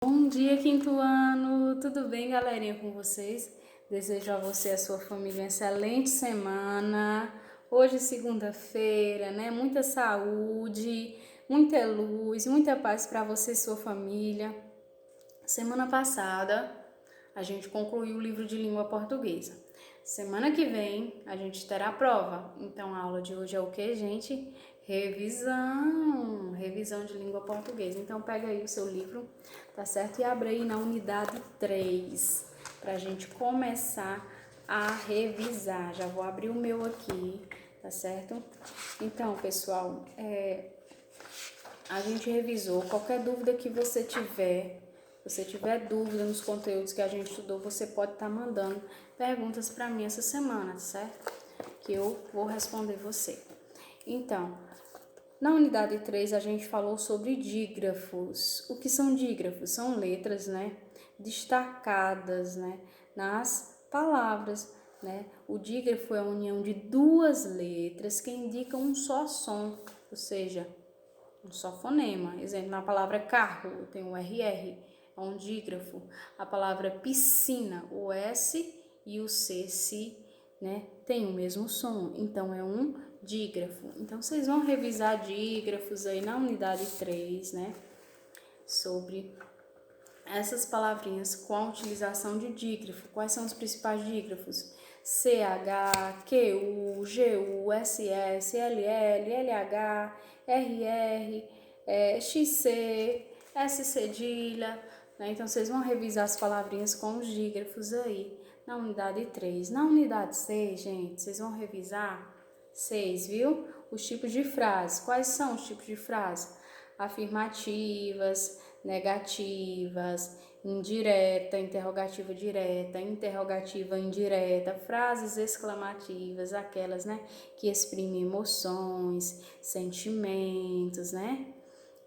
Bom dia, quinto ano! Tudo bem, galerinha, com vocês? Desejo a você e a sua família uma excelente semana. Hoje, segunda-feira, né? Muita saúde, muita luz, muita paz para você e sua família. Semana passada, a gente concluiu o livro de língua portuguesa. Semana que vem, a gente terá a prova. Então, a aula de hoje é o que, gente? Revisão de língua portuguesa. Então, pega aí o seu livro, tá certo? E abre aí na unidade 3, pra gente começar a revisar. Já vou abrir o meu aqui, tá certo? Então, pessoal, a gente revisou. Qualquer dúvida que você tiver dúvida nos conteúdos que a gente estudou, você pode estar mandando perguntas para mim essa semana, certo? Que eu vou responder você. Então, na unidade 3 a gente falou sobre dígrafos. O que são dígrafos? São letras, né, destacadas, né, nas palavras, né? O dígrafo é a união de duas letras que indicam um só som, ou seja, um só fonema. Exemplo, na palavra carro, tem o RR, é um dígrafo. A palavra piscina, o S e o C, né, tem o mesmo som, então é um dígrafo. Então, vocês vão revisar dígrafos aí na unidade 3, né, sobre essas palavrinhas com a utilização de dígrafo. Quais são os principais dígrafos? CH, QU, GU, SS, LL, LH, RR, XC, S cedilha, né? Então, vocês vão revisar as palavrinhas com os dígrafos aí na unidade 3. Na unidade 6, gente, vocês vão revisar 6, viu? Os tipos de frases. Quais são os tipos de frases? Afirmativas, negativas, indireta, interrogativa direta, interrogativa indireta, frases exclamativas, aquelas, né, que exprimem emoções, sentimentos, né?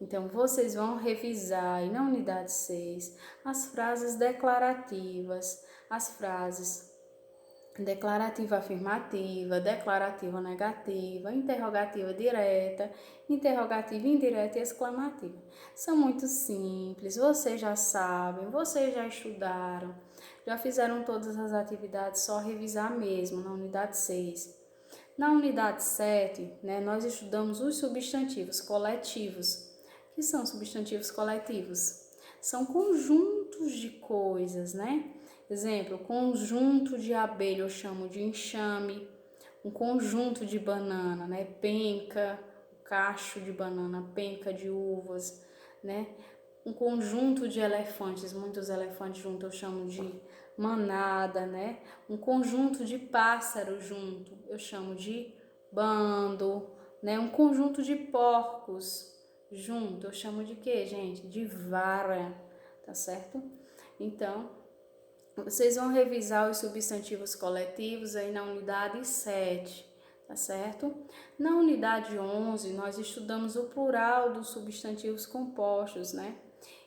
Então, vocês vão revisar aí na unidade 6 as frases declarativas, as frases declarativa afirmativa, declarativa negativa, interrogativa direta, interrogativa indireta e exclamativa. São muito simples, vocês já sabem, vocês já estudaram, já fizeram todas as atividades, só revisar mesmo na unidade 6. Na unidade 7, né, nós estudamos os substantivos coletivos. O que são substantivos coletivos? São conjuntos de coisas, né? Exemplo, conjunto de abelha eu chamo de enxame, um conjunto de banana, né? Penca, cacho de banana, penca de uvas, né? Um conjunto de elefantes, muitos elefantes juntos eu chamo de manada, né? Um conjunto de pássaros junto eu chamo de bando, né? Um conjunto de porcos junto eu chamo de quê, gente? De vara, tá certo? Então, vocês vão revisar os substantivos coletivos aí na unidade 7, tá certo? Na unidade 11, nós estudamos o plural dos substantivos compostos, né?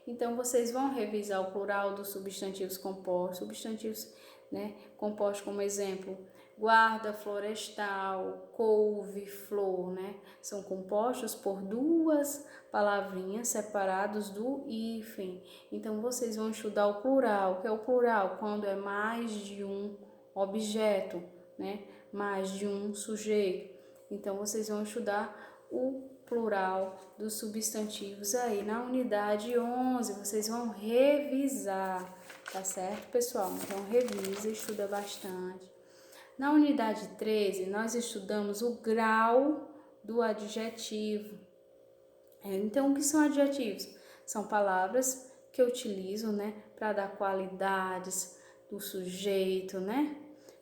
Então, vocês vão revisar o plural dos substantivos compostos, substantivos, né, compostos como exemplo, guarda, florestal, couve, flor, né? São compostos por duas palavrinhas separados do hífen. Então, vocês vão estudar o plural. O que é o plural? Quando é mais de um objeto, né? Mais de um sujeito. Então, vocês vão estudar o plural dos substantivos aí na unidade 11. Vocês vão revisar, tá certo, pessoal? Então, revisa, estuda bastante. Na unidade 13, nós estudamos o grau do adjetivo. Então, o que são adjetivos? São palavras que eu utilizo, né, para dar qualidades do sujeito, né,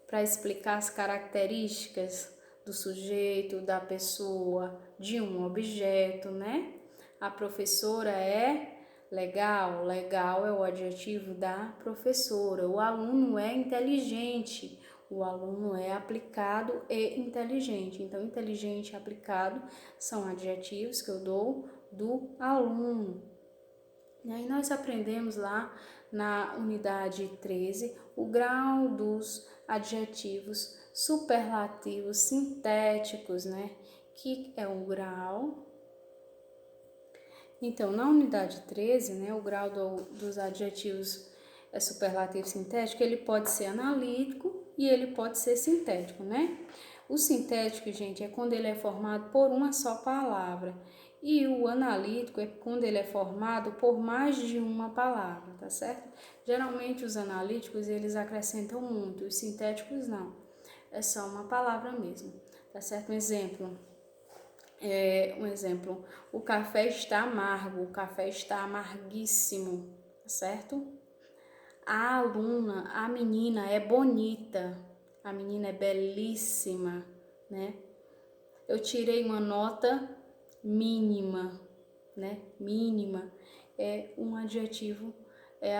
para explicar as características do sujeito, da pessoa, de um objeto, né? A professora é legal, legal é o adjetivo da professora. O aluno é inteligente, o aluno é aplicado e inteligente. Então, inteligente e aplicado são adjetivos que eu dou do aluno. E aí nós aprendemos lá na unidade 13 o grau dos adjetivos superlativos sintéticos, né? Que é o grau Então, na unidade 13, né, o grau dos adjetivos superlativo sintético, ele pode ser analítico e ele pode ser sintético, né? O sintético, gente, é quando ele é formado por uma só palavra. E o analítico é quando ele é formado por mais de uma palavra, tá certo? Geralmente os analíticos, eles acrescentam muito, os sintéticos não. É só uma palavra mesmo, tá certo? Um exemplo, o café está amargo, o café está amarguíssimo, tá certo? A aluna, a menina é bonita, a menina é belíssima, né? Eu tirei uma nota mínima, né? Mínima é um adjetivo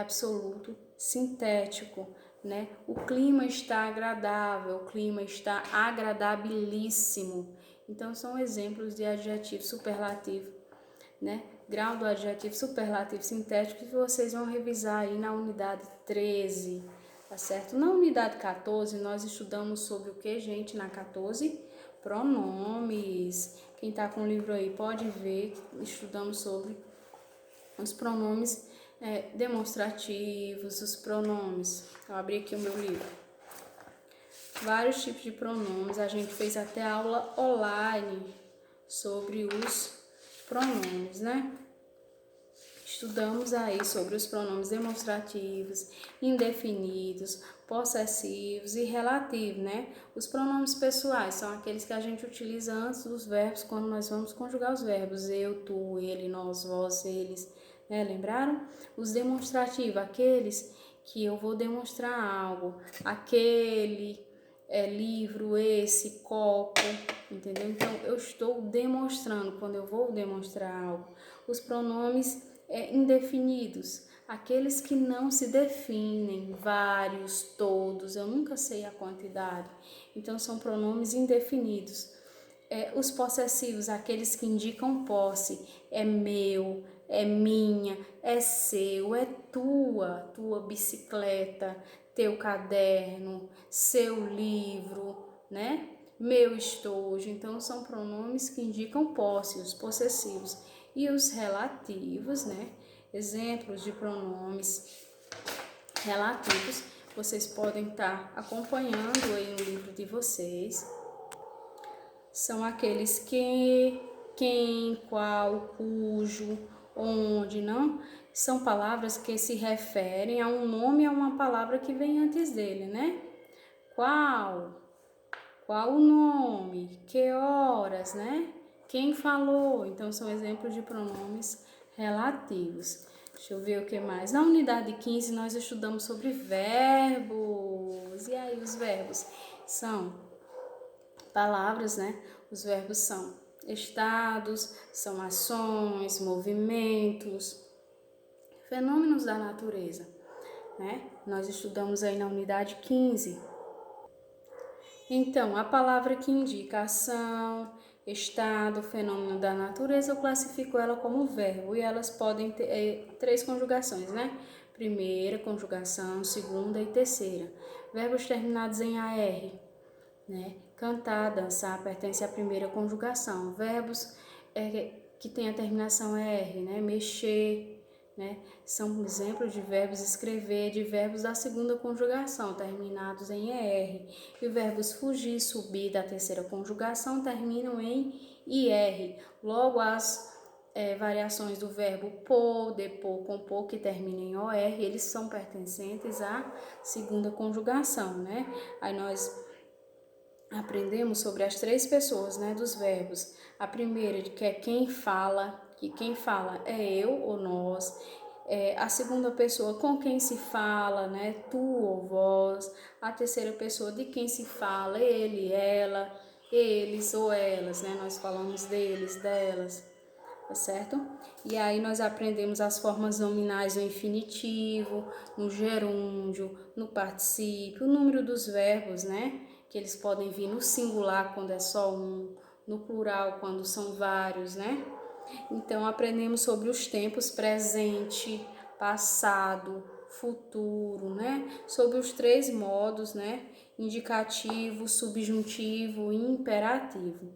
absoluto sintético, né? O clima está agradável, o clima está agradabilíssimo. Então são exemplos de adjetivo superlativo, né? Grau do adjetivo superlativo sintético que vocês vão revisar aí na unidade 13, tá certo? Na unidade 14 nós estudamos sobre o que, gente? Na 14, pronomes. Quem tá com o livro aí pode ver, estudamos sobre os pronomes demonstrativos, os pronomes. Eu abri aqui o meu livro. Vários tipos de pronomes, a gente fez até aula online sobre os pronomes, né? Estudamos aí sobre os pronomes demonstrativos, indefinidos, possessivos e relativos, né? Os pronomes pessoais são aqueles que a gente utiliza antes dos verbos quando nós vamos conjugar os verbos eu, tu, ele, nós, vós, eles, né? Lembraram? Os demonstrativos, aqueles que eu vou demonstrar algo, aquele livro, esse, copo, entendeu? Então, eu estou demonstrando quando eu vou demonstrar algo. Os pronomes indefinidos, aqueles que não se definem, vários, todos, eu nunca sei a quantidade. Então, são pronomes indefinidos. Os possessivos, aqueles que indicam posse, é meu, é minha, é seu, é tua bicicleta, teu caderno, seu livro, né? Meu estojo. Então, são pronomes que indicam posse, os possessivos. E os relativos, né? Exemplos de pronomes relativos, vocês podem estar acompanhando aí no livro de vocês. São aqueles que, quem, qual, cujo, onde, não? São palavras que se referem a um nome, a uma palavra que vem antes dele, né? Qual o nome, que horas, né? Quem falou. Então, são exemplos de pronomes relativos. Deixa eu ver o que mais. Na unidade 15, nós estudamos sobre verbos. E aí, os verbos são palavras, né? Os verbos são estados, são ações, movimentos, fenômenos da natureza, né? Nós estudamos aí na unidade 15. Então, a palavra que indica ação, estado, fenômeno da natureza, eu classifico ela como verbo e elas podem ter 3 conjugações, né? Primeira conjugação, segunda e terceira. Verbos terminados em AR, né? Cantar, dançar, pertence à primeira conjugação. Verbos que têm a terminação R, né? Mexer, né? São exemplos de verbos escrever, de verbos da segunda conjugação, terminados em ER. E verbos fugir, subir, da terceira conjugação, terminam em IR. Logo, as variações do verbo pôr, depor, compor, que terminam em OR, eles são pertencentes à segunda conjugação, né? Aí nós aprendemos sobre as 3 pessoas, né, dos verbos. A primeira, que é quem fala, que quem fala é eu ou nós. A segunda pessoa, com quem se fala, né, tu ou vós. A terceira pessoa, de quem se fala, ele, ela, eles ou elas, né, nós falamos deles, delas, tá certo? E aí nós aprendemos as formas nominais no infinitivo, no gerúndio, no particípio, o número dos verbos, né? Que eles podem vir no singular quando é só um, no plural quando são vários, né? Então aprendemos sobre os tempos presente, passado, futuro, né? Sobre os 3 modos, né? Indicativo, subjuntivo e imperativo.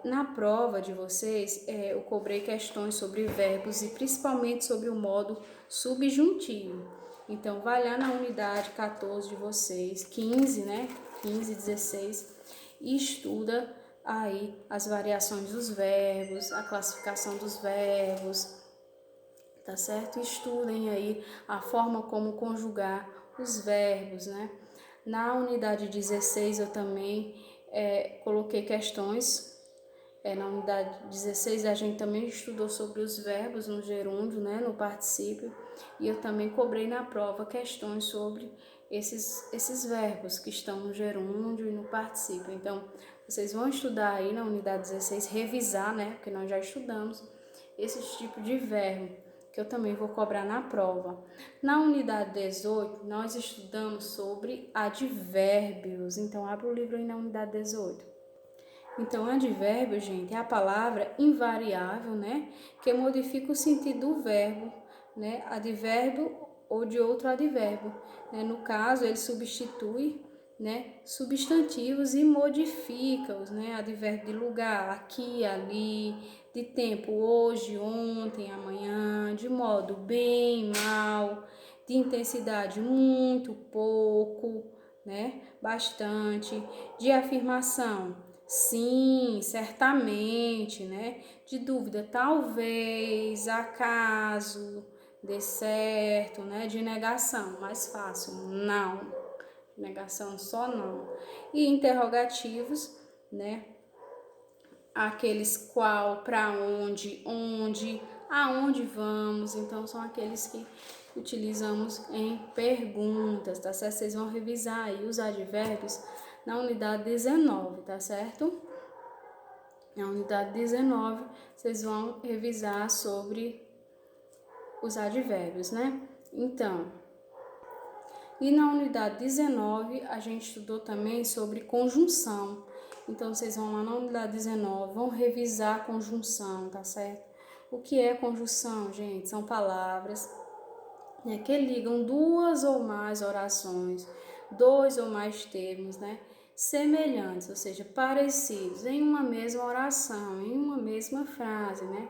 Na prova de vocês, eu cobrei questões sobre verbos e principalmente sobre o modo subjuntivo. Então, vai lá na unidade 14 de vocês, 15, né? 15, 16, e estuda aí as variações dos verbos, a classificação dos verbos, tá certo? Estudem aí a forma como conjugar os verbos, né? Na unidade 16 eu também coloquei questões. Na unidade 16 a gente também estudou sobre os verbos no gerúndio, né, no particípio, e eu também cobrei na prova questões sobre esses verbos que estão no gerúndio e no particípio. Então, vocês vão estudar aí na unidade 16, revisar, né, porque nós já estudamos esse tipo de verbo, que eu também vou cobrar na prova. Na unidade 18, nós estudamos sobre advérbios. Então, abre o livro aí na unidade 18. Então, advérbio, gente, é a palavra invariável, né, que modifica o sentido do verbo, né, advérbio ou de outro advérbio. No caso, ele substitui, né, substantivos e modifica-os, né, advérbio de lugar, aqui, ali, de tempo, hoje, ontem, amanhã, de modo bem, mal, de intensidade, muito, pouco, né, bastante, de afirmação, sim, certamente, né? De dúvida, talvez, acaso, dê certo, né? De negação, mais fácil, não. Negação só não. E interrogativos, né? Aqueles qual, para onde, aonde vamos. Então, são aqueles que utilizamos em perguntas, tá certo? Vocês vão revisar aí os advérbios na unidade 19, tá certo? Na unidade 19, vocês vão revisar sobre os advérbios, né? Então, e na unidade 19, a gente estudou também sobre conjunção. Então, vocês vão lá na unidade 19, vão revisar a conjunção, tá certo? O que é conjunção, gente? São palavras, né, que ligam duas ou mais orações, dois ou mais termos, né, semelhantes, ou seja, parecidos em uma mesma oração, em uma mesma frase, né?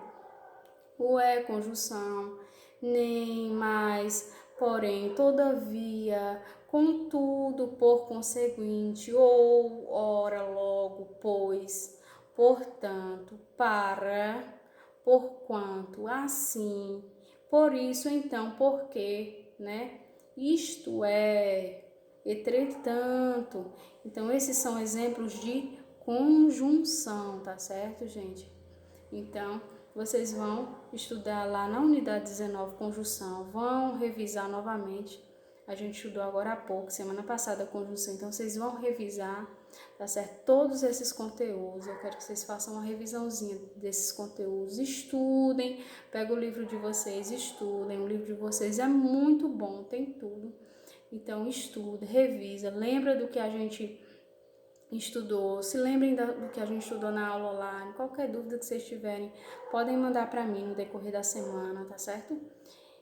O é conjunção, nem, mais, porém, todavia, contudo, por conseguinte, ou, ora, logo, pois, portanto, para, porquanto, assim, por isso, então, porque, né? Isto é, entretanto. Então, esses são exemplos de conjunção, tá certo, gente? Então, vocês vão estudar lá na unidade 19, conjunção, vão revisar novamente. A gente estudou agora há pouco, semana passada, conjunção, então vocês vão revisar, tá certo? Todos esses conteúdos, eu quero que vocês façam uma revisãozinha desses conteúdos, estudem, pega o livro de vocês, estudem, o livro de vocês é muito bom, tem tudo. Então, estuda, revisa, lembra do que a gente estudou, se lembrem do que a gente estudou na aula online, qualquer dúvida que vocês tiverem, podem mandar para mim no decorrer da semana, tá certo?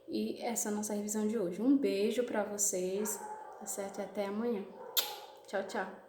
E essa é a nossa revisão de hoje. Um beijo para vocês, tá certo? E até amanhã. Tchau, tchau.